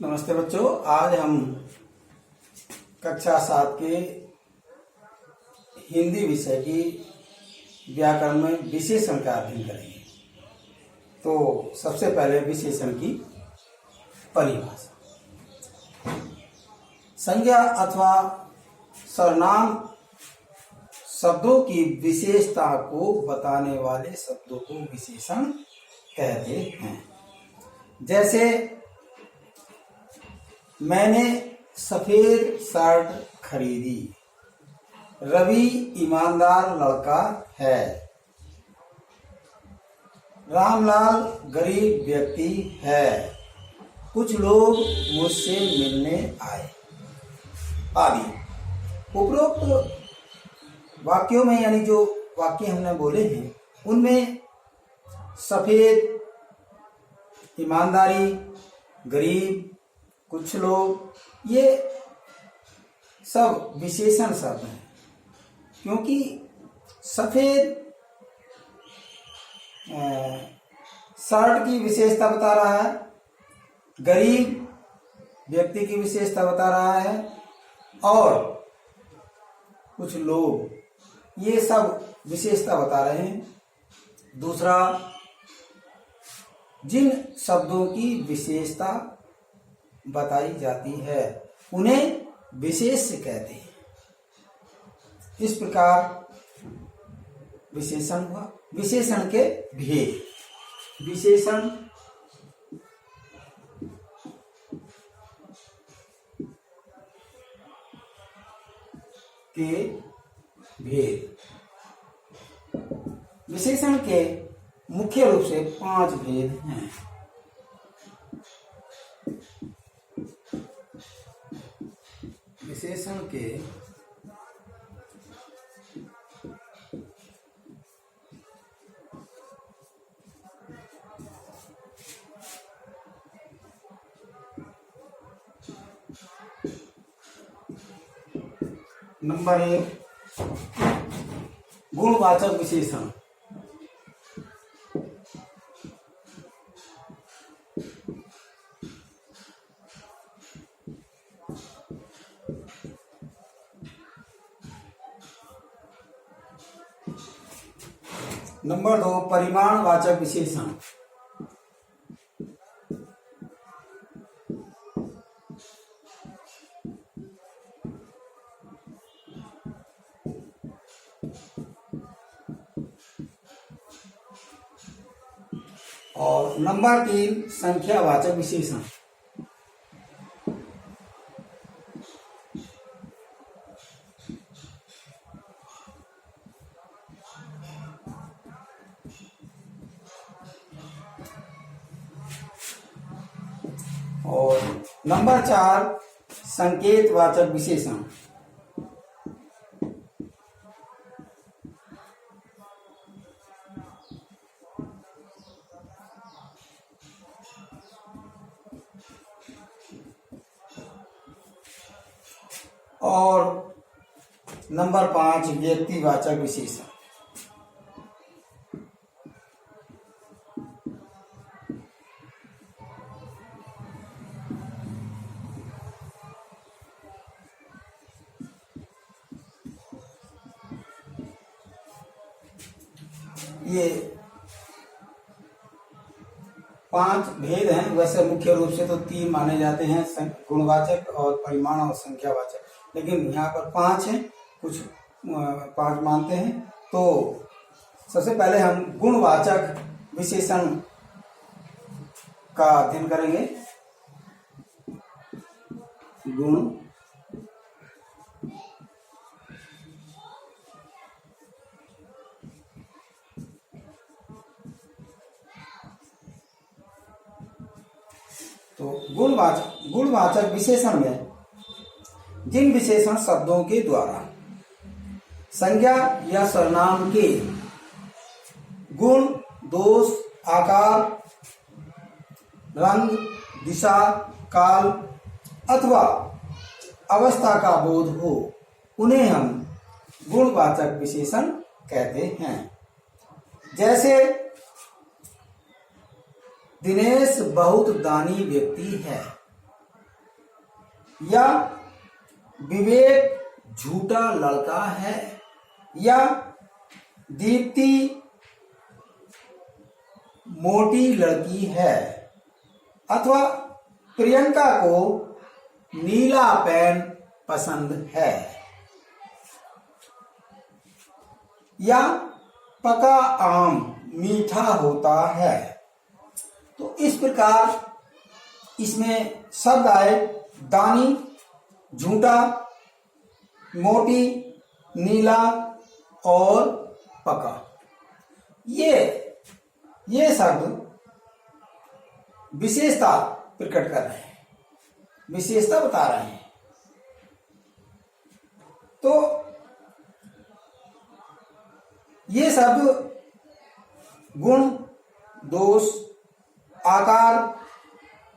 नमस्ते बच्चों, आज हम कक्षा 7 के हिंदी विषय की व्याकरण में विशेषण का अध्ययन करेंगे। तो सबसे पहले विशेषण की परिभाषा। संज्ञा अथवा सर्वनाम शब्दों की विशेषता को बताने वाले शब्दों को विशेषण कहते हैं। जैसे मैंने सफेद शर्ट खरीदी, रवि ईमानदार लड़का है, रामलाल गरीब व्यक्ति है, कुछ लोग मुझसे मिलने आए आदि। उपरोक्त वाक्यों में यानी जो वाक्य हमने बोले हैं उनमें सफेद, ईमानदारी, गरीब, कुछ लोग, ये सब विशेषण शब्द हैं। क्योंकि सफेद शर्ट की विशेषता बता रहा है, गरीब व्यक्ति की विशेषता बता रहा है और कुछ लोग, ये सब विशेषता बता रहे हैं। दूसरा, जिन शब्दों की विशेषता बताई जाती है उन्हें विशेष्य कहते हैं। इस प्रकार विशेषण हुआ। विशेषण के भेद। विशेषण के भेद। विशेषण के मुख्य रूप से 5 भेद हैं। विशेषण के नंबर 1, गुणवाचक विशेषण। नंबर 2, परिमाणवाचक विशेषण। और नंबर 3, संख्यावाचक विशेषण। और नंबर 4, संकेतवाचक विशेषण। और नंबर 5, व्यक्तिवाचक विशेषण। ये 5 भेद हैं। वैसे मुख्य रूप से तो 3 माने जाते हैं, गुणवाचक और परिमाण और संख्यावाचक, लेकिन यहाँ पर 5 हैं, कुछ 5 मानते हैं। तो सबसे पहले हम गुणवाचक विशेषण का अध्ययन करेंगे। गुण तो गुणवाचक विशेषण में जिन विशेषण शब्दों के द्वारा संज्ञा या सर्वनाम के गुण, दोष, आकार, रंग, दिशा, काल अथवा अवस्था का बोध हो, उन्हें हम गुणवाचक विशेषण कहते हैं। जैसे दिनेश बहुत दानी व्यक्ति है, या विवेक झूठा लड़का है, या दीप्ति मोटी लड़की है, अथवा प्रियंका को नीला पेन पसंद है, या पका आम मीठा होता है। तो इस प्रकार इसमें शब्द आए दानी, झूठा, मोटी, नीला और पका। ये शब्द विशेषता प्रकट कर रहे हैं, विशेषता बता रहे हैं। तो ये शब्द गुण, दोष, आकार,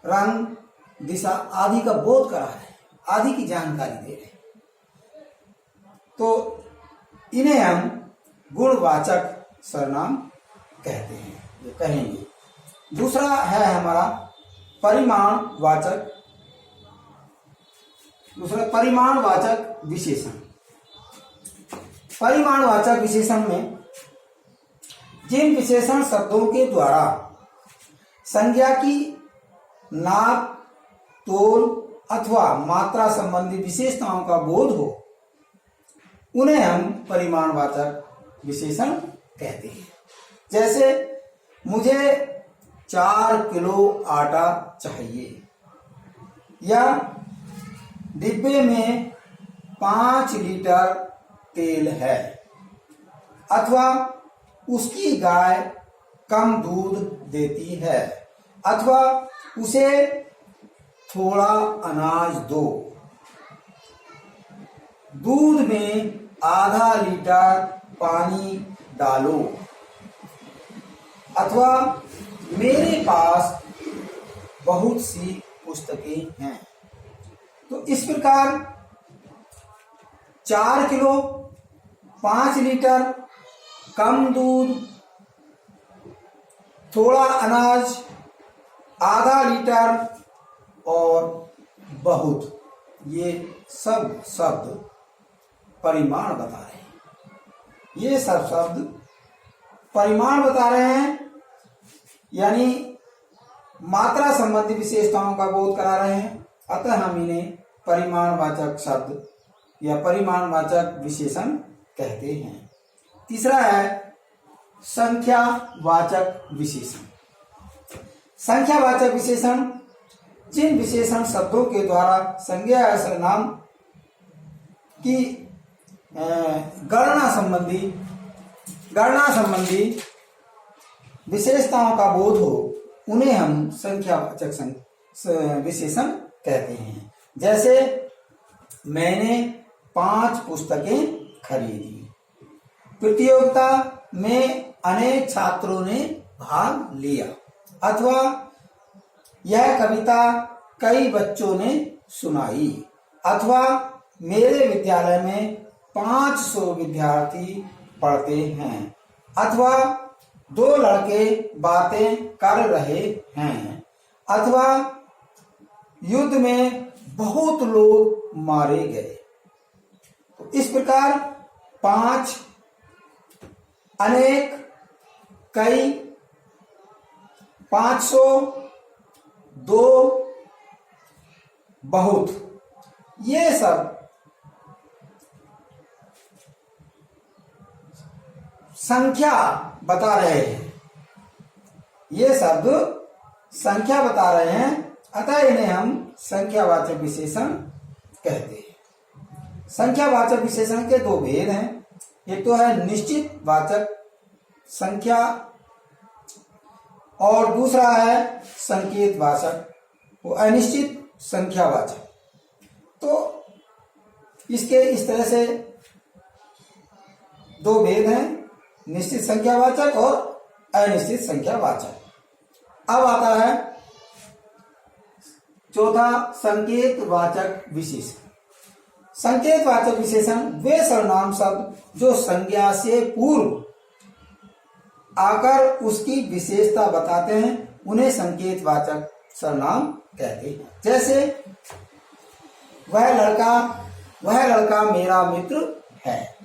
रंग, दिशा आदि का बोध करा है, आदि की जानकारी दे रहे हैं। तो इन्हें हम गुणवाचक सर्वनाम कहते हैं, ये कहेंगे। दूसरा है हमारा परिमाणवाचक, दूसरा परिमाणवाचक विशेषण। परिमाणवाचक विशेषण में जिन विशेषण शब्दों के द्वारा संज्ञा की नाप, तोल अथवा मात्रा संबंधी विशेषताओं का बोध हो, उन्हें हम परिमाणवाचक विशेषण कहते हैं। जैसे मुझे 4 किलो आटा चाहिए, या डिब्बे में 5 लीटर तेल है, अथवा उसकी गाय कम दूध देती है, अथवा उसे थोड़ा अनाज दो, दूध में आधा लीटर पानी डालो, अथवा मेरे पास बहुत सी पुस्तकें हैं। तो इस प्रकार 4 किलो, 5 लीटर, कम दूध, थोड़ा अनाज, आधा लीटर और बहुत, ये सब शब्द परिमाण बता रहे हैं। ये सब शब्द परिमाण बता रहे हैं, यानी मात्रा संबंधी विशेषताओं का बोध करा रहे हैं। अतः हम इन्हें परिमाणवाचक शब्द या परिमाणवाचक विशेषण कहते हैं। तीसरा है संख्यावाचक विशेषण। संख्यावाचक विशेषण जिन विशेषण शब्दों के द्वारा संज्ञा या सर्वनाम की गणना संबंधी विशेषताओं का बोध हो, उन्हें हम संख्यावाचक विशेषण कहते हैं। जैसे मैंने 5 पुस्तकें खरीदी, प्रतियोगिता में अनेक छात्रों ने भाग लिया, अथवा यह कविता कई बच्चों ने सुनाई, अथवा मेरे विद्यालय में 500 विद्यार्थी पढ़ते हैं, अथवा 2 लड़के बातें कर रहे हैं, अथवा युद्ध में बहुत लोग मारे गए। तो इस प्रकार 5, अनेक, कई, 500, 2, बहुत, ये सब संख्या बता रहे हैं। ये शब्द संख्या बता रहे हैं, अतः इन्हें हम संख्यावाचक विशेषण कहते हैं। संख्यावाचक विशेषण के 2 भेद हैं। एक तो है निश्चित वाचक संख्या और दूसरा है संकेत वाचक, वो अनिश्चित संख्यावाचक। तो इसके इस तरह से 2 भेद हैं, निश्चित संख्यावाचक और अनिश्चित संख्यावाचक। अब आता है चौथा संकेतवाचक विशेषण। संकेतवाचक विशेषण वे सर्वनाम शब्द जो संज्ञा से पूर्व आकर उसकी विशेषता बताते हैं, उन्हें संकेतवाचक सर्वनाम कहते हैं। जैसे वह लड़का मेरा मित्र है।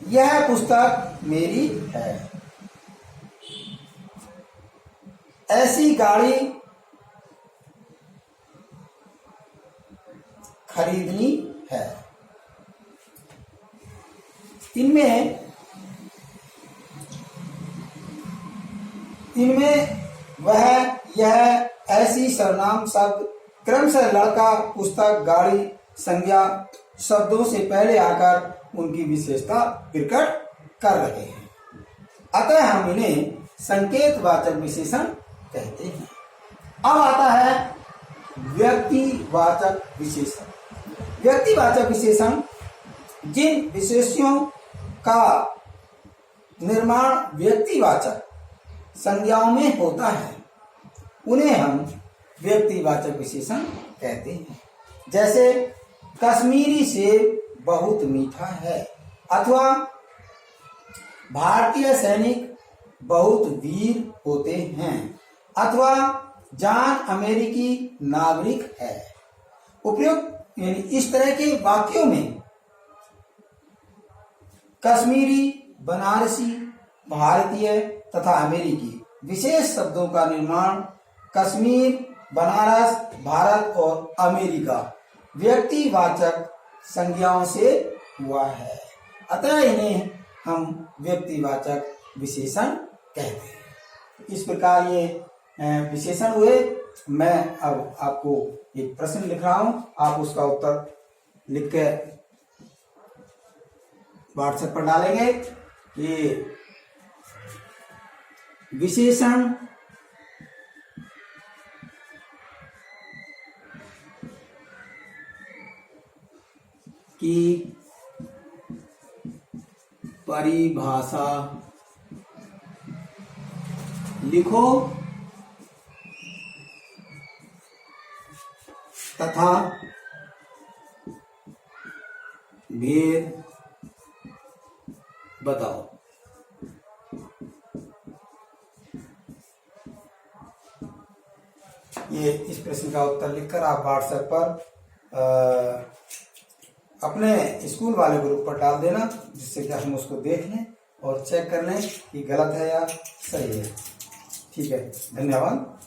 यह पुस्तक मेरी है। ऐसी गाड़ी खरीदनी है। इनमें वह, यह, ऐसी सर्वनाम शब्द क्रमशः लड़का, पुस्तक, गाड़ी, संज्ञा शब्दों से पहले आकर उनकी विशेषता प्रकट कर रहे हैं। अतः हम इन्हें संकेतवाचक विशेषण कहते हैं। अब आता है व्यक्तिवाचक विशेषण। व्यक्तिवाचक विशेषण जिन विशेषणों का निर्माण व्यक्तिवाचक संज्ञाओं में होता है उन्हें हम व्यक्तिवाचक विशेषण कहते हैं। जैसे कश्मीरी सेब बहुत मीठा है, अथवा भारतीय सैनिक बहुत वीर होते हैं, अथवा जॉन अमेरिकी नागरिक है। उपयुक्त यानी इस तरह के वाक्यों में कश्मीरी, बनारसी, भारतीय तथा अमेरिकी विशेष शब्दों का निर्माण कश्मीर, बनारस, भारत और अमेरिका व्यक्तिवाचक संज्ञाओं से हुआ है। अतः इन्हें हम व्यक्तिवाचक विशेषण कहते हैं। इस प्रकार ये विशेषण हुए। मैं अब आपको एक प्रश्न लिख रहा हूं, आप उसका उत्तर लिख के व्हाट्सएप पर डालेंगे। ये विशेषण की परिभाषा लिखो तथा भेद बताओ। ये इस प्रश्न का उत्तर लिखकर आप व्हाट्सएप पर अपने स्कूल वाले ग्रुप पर डाल देना, जिससे कि हम उसको देख लें और चेक कर लें कि गलत है या सही है। ठीक है, धन्यवाद।